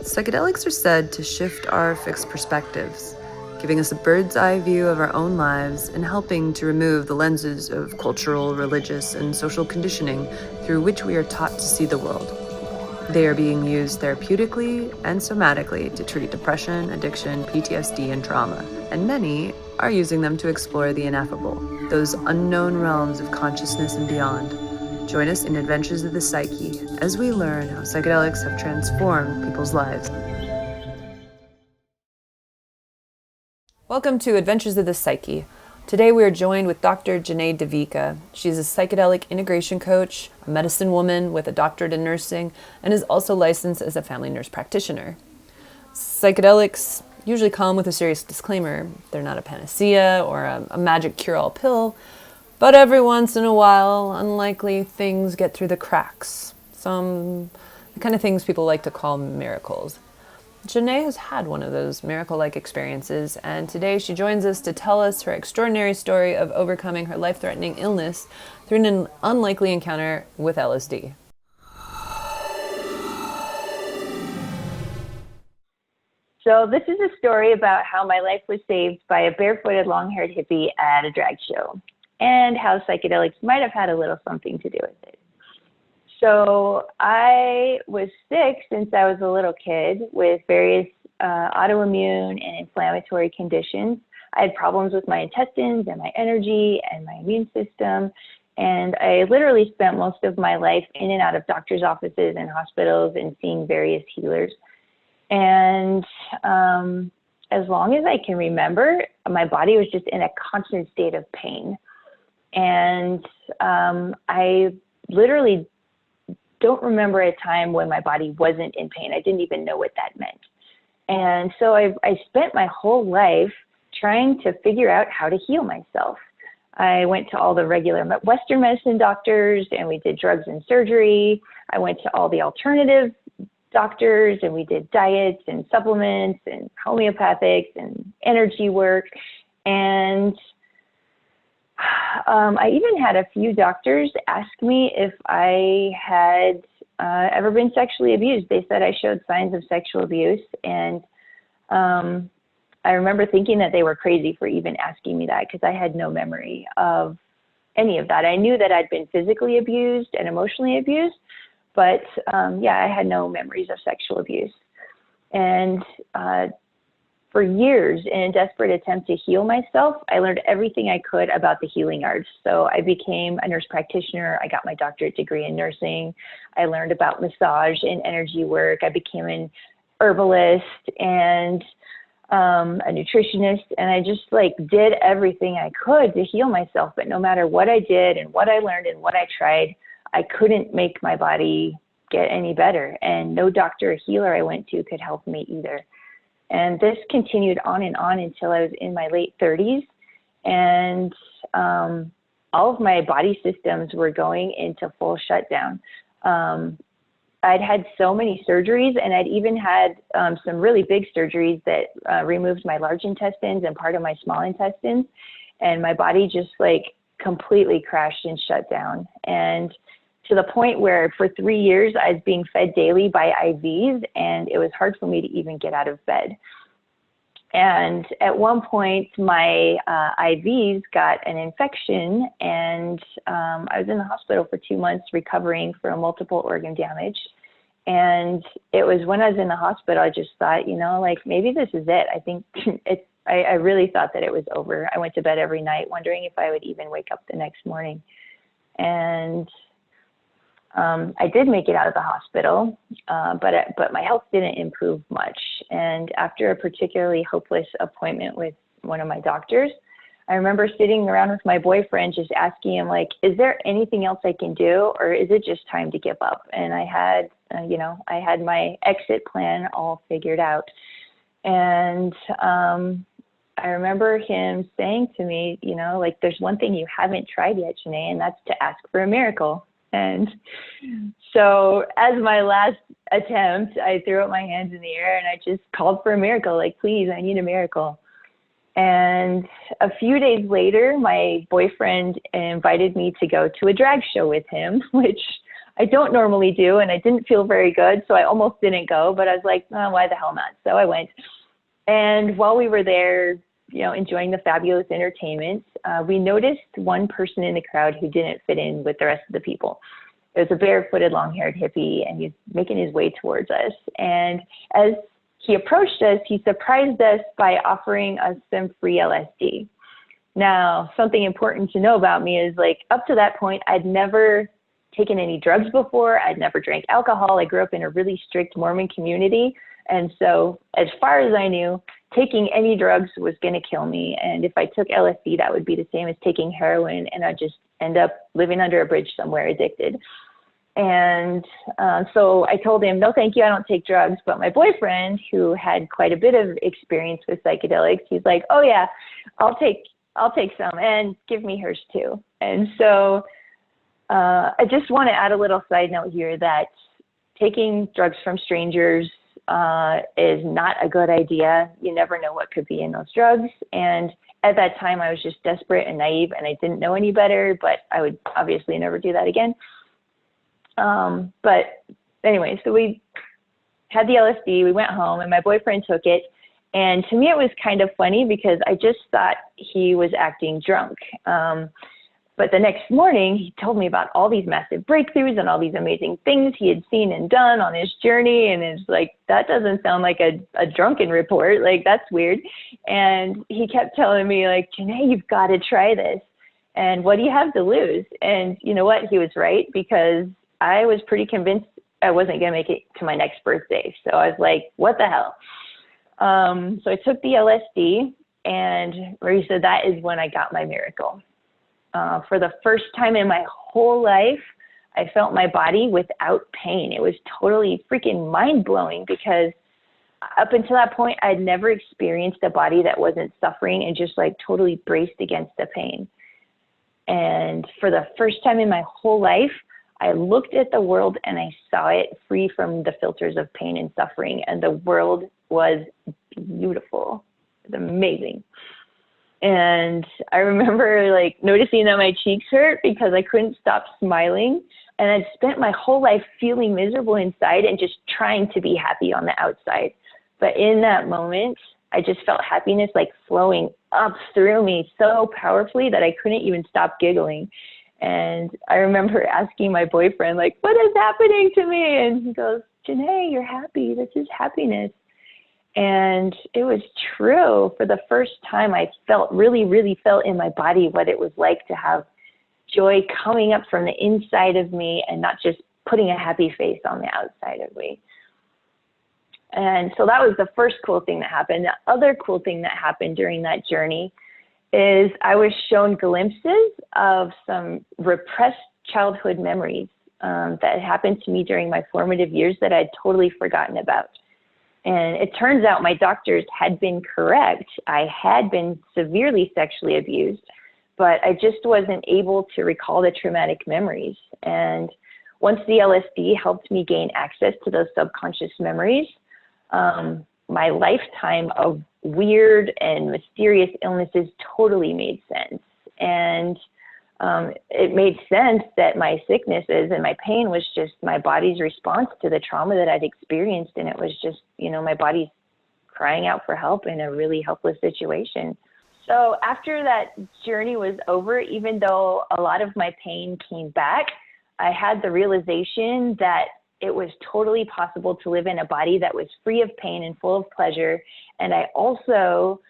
Psychedelics are said to shift our fixed perspectives, giving us a bird's eye view of our own lives and helping to remove the lenses of cultural, religious, and social conditioning through which we are taught to see the world. They are being used therapeutically and somatically to treat depression, addiction, PTSD, and trauma, and many are using them to explore the ineffable, those unknown realms of consciousness and beyond. Join us in Adventures of the Psyche as we learn how psychedelics have transformed people's lives. Welcome to Adventures of the Psyche. Today we are joined with Dr. Janae Devika. She's a psychedelic integration coach, a medicine woman with a doctorate in nursing, and is also licensed as a family nurse practitioner. Psychedelics usually come with a serious disclaimer. They're not a panacea or a magic cure-all pill, but every once in a while, unlikely things get through the cracks. The kind of things people like to call miracles. Janae has had one of those miracle-like experiences, and today she joins us to tell us her extraordinary story of overcoming her life-threatening illness through an unlikely encounter with LSD. So this is a story about how my life was saved by a barefooted, long-haired hippie at a drag show, and how psychedelics might have had a little something to do with it. So I was sick since I was a little kid with various autoimmune and inflammatory conditions. I had problems with my intestines and my energy and my immune system. And I literally spent most of my life in and out of doctor's offices and hospitals and seeing various healers. And as long as I can remember, my body was just in a constant state of pain. And I literally don't remember a time when my body wasn't in pain. I didn't even know what that meant. And so I spent my whole life trying to figure out how to heal myself. I went to all the regular Western medicine doctors, and we did drugs and surgery. I went to all the alternative doctors, and we did diets and supplements and homeopathics and energy work. And I even had a few doctors ask me if I had ever been sexually abused. They said I showed signs of sexual abuse. And I remember thinking that they were crazy for even asking me that, because I had no memory of any of that. I knew that I'd been physically abused and emotionally abused, but I had no memories of sexual abuse. And for years, in a desperate attempt to heal myself, I learned everything I could about the healing arts. So I became a nurse practitioner. I got my doctorate degree in nursing. I learned about massage and energy work. I became an herbalist and a nutritionist. And I just did everything I could to heal myself. But no matter what I did and what I learned and what I tried, I couldn't make my body get any better. And no doctor or healer I went to could help me either. And this continued on and on until I was in my late 30s. And all of my body systems were going into full shutdown. I'd had so many surgeries, and I'd even had some really big surgeries that removed my large intestines and part of my small intestines. And my body just completely crashed and shut down. And to the point where for 3 years I was being fed daily by IVs, and it was hard for me to even get out of bed. And at one point my IVs got an infection, and I was in the hospital for 2 months recovering from multiple organ damage. And it was when I was in the hospital, I just thought, maybe this is it. I think I really thought that it was over. I went to bed every night wondering if I would even wake up the next morning. And I did make it out of the hospital, but my health didn't improve much. And after a particularly hopeless appointment with one of my doctors, I remember sitting around with my boyfriend just asking him, is there anything else I can do, or is it just time to give up? And I had, I had my exit plan all figured out. And I remember him saying to me, there's one thing you haven't tried yet, Janae, and that's to ask for a miracle. And so as my last attempt, I threw up my hands in the air and I just called for a miracle, please, I need a miracle. And a few days later, my boyfriend invited me to go to a drag show with him, which I don't normally do, and I didn't feel very good, so I almost didn't go, but I was like, oh, why the hell not? So I went. And while we were there, enjoying the fabulous entertainment, we noticed one person in the crowd who didn't fit in with the rest of the people. It was a barefooted, long-haired hippie, and he's making his way towards us. And as he approached us, he surprised us by offering us some free LSD. Now, something important to know about me is, like, up to that point, I'd never taken any drugs before. I'd never drank alcohol. I grew up in a really strict Mormon community. And so as far as I knew, taking any drugs was going to kill me. And if I took LSD, that would be the same as taking heroin, and I'd just end up living under a bridge somewhere addicted. And so I told him, no, thank you, I don't take drugs. But my boyfriend, who had quite a bit of experience with psychedelics, he's like, oh yeah, I'll take some, and give me hers too. And so I just want to add a little side note here that taking drugs from strangers is not a good idea. You never know what could be in those drugs. And at that time, I was just desperate and naive, and I didn't know any better, but I would obviously never do that again. But anyway, so we had the LSD, we went home, and my boyfriend took it. And to me, it was kind of funny because I just thought he was acting drunk. But the next morning, he told me about all these massive breakthroughs and all these amazing things he had seen and done on his journey. And it's like, that doesn't sound like a drunken report. Like, that's weird. And he kept telling me, like, Janae, you've got to try this. And what do you have to lose? And you know what? He was right, because I was pretty convinced I wasn't going to make it to my next birthday. So I was like, what the hell? So I took the LSD, and Marie said, that is when I got my miracle. For the first time in my whole life, I felt my body without pain. It was totally freaking mind-blowing, because up until that point, I'd never experienced a body that wasn't suffering and just like totally braced against the pain. And for the first time in my whole life, I looked at the world and I saw it free from the filters of pain and suffering. And the world was beautiful. It was amazing. And I remember like noticing that my cheeks hurt because I couldn't stop smiling. And I'd spent my whole life feeling miserable inside and just trying to be happy on the outside. But in that moment, I just felt happiness like flowing up through me so powerfully that I couldn't even stop giggling. And I remember asking my boyfriend, like, what is happening to me? And he goes, Janae, you're happy. This is happiness. And it was true. For the first time, I really felt in my body what it was like to have joy coming up from the inside of me and not just putting a happy face on the outside of me. And so that was the first cool thing that happened. The other cool thing that happened during that journey is I was shown glimpses of some repressed childhood memories that had happened to me during my formative years that I'd totally forgotten about. And it turns out my doctors had been correct. I had been severely sexually abused, but I just wasn't able to recall the traumatic memories. And once the LSD helped me gain access to those subconscious memories, my lifetime of weird and mysterious illnesses totally made sense. And it made sense that my sicknesses and my pain was just my body's response to the trauma that I'd experienced. And it was just, my body's crying out for help in a really helpless situation. So after that journey was over, even though a lot of my pain came back, I had the realization that it was totally possible to live in a body that was free of pain and full of pleasure. And I also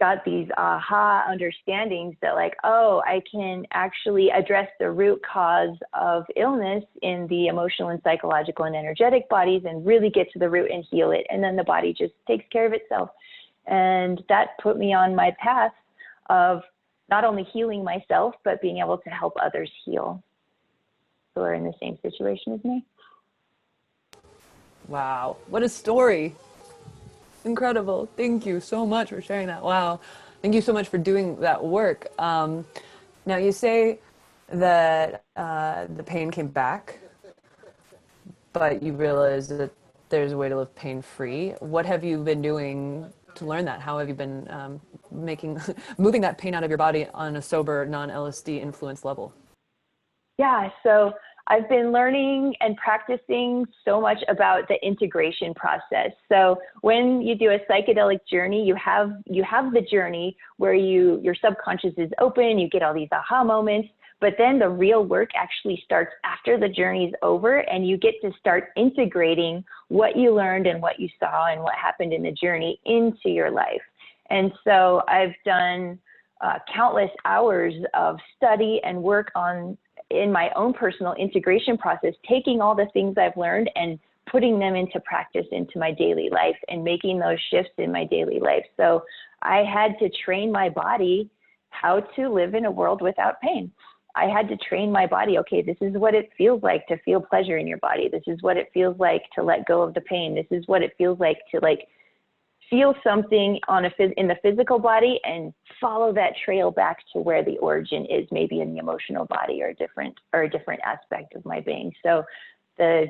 got these aha understandings that like, oh, I can actually address the root cause of illness in the emotional and psychological and energetic bodies and really get to the root and heal it. And then the body just takes care of itself. And that put me on my path of not only healing myself, but being able to help others heal who are in the same situation as me. Wow, what a story. Incredible. Thank you so much for sharing that. Wow. Thank you so much for doing that work. Now you say that the pain came back, but you realized that there's a way to live pain-free. What have you been doing to learn that? How have you been moving that pain out of your body on a sober, non-LSD influence level? Yeah, so I've been learning and practicing so much about the integration process. So when you do a psychedelic journey, you have the journey where your subconscious is open, you get all these aha moments, but then the real work actually starts after the journey is over, and you get to start integrating what you learned and what you saw and what happened in the journey into your life. And so I've done countless hours of study and work in my own personal integration process, taking all the things I've learned and putting them into practice into my daily life and making those shifts in my daily life. So I had to train my body how to live in a world without pain. I had to train my body, okay, this is what it feels like to feel pleasure in your body. This is what it feels like to let go of the pain. This is what it feels like to feel something in the physical body and follow that trail back to where the origin is, maybe in the emotional body or a different aspect of my being. So the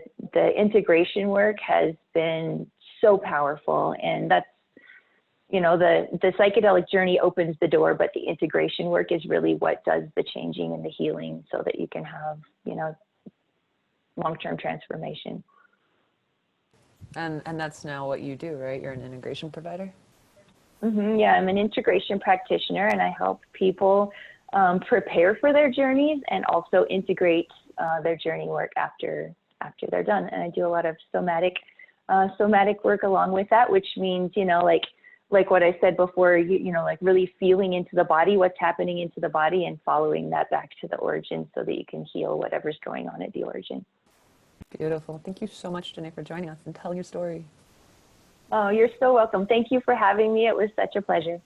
integration work has been so powerful, and that's, the psychedelic journey opens the door, but the integration work is really what does the changing and the healing so that you can have, long-term transformation. And that's now what you do, right? You're an integration provider? Mm-hmm. Yeah, I'm an integration practitioner, and I help people prepare for their journeys and also integrate their journey work after they're done. And I do a lot of somatic work along with that, which means, like what I said before, really feeling into the body, what's happening into the body, and following that back to the origin so that you can heal whatever's going on at the origin. Beautiful. Thank you so much, Janae, for joining us and telling your story. Oh, you're so welcome. Thank you for having me. It was such a pleasure.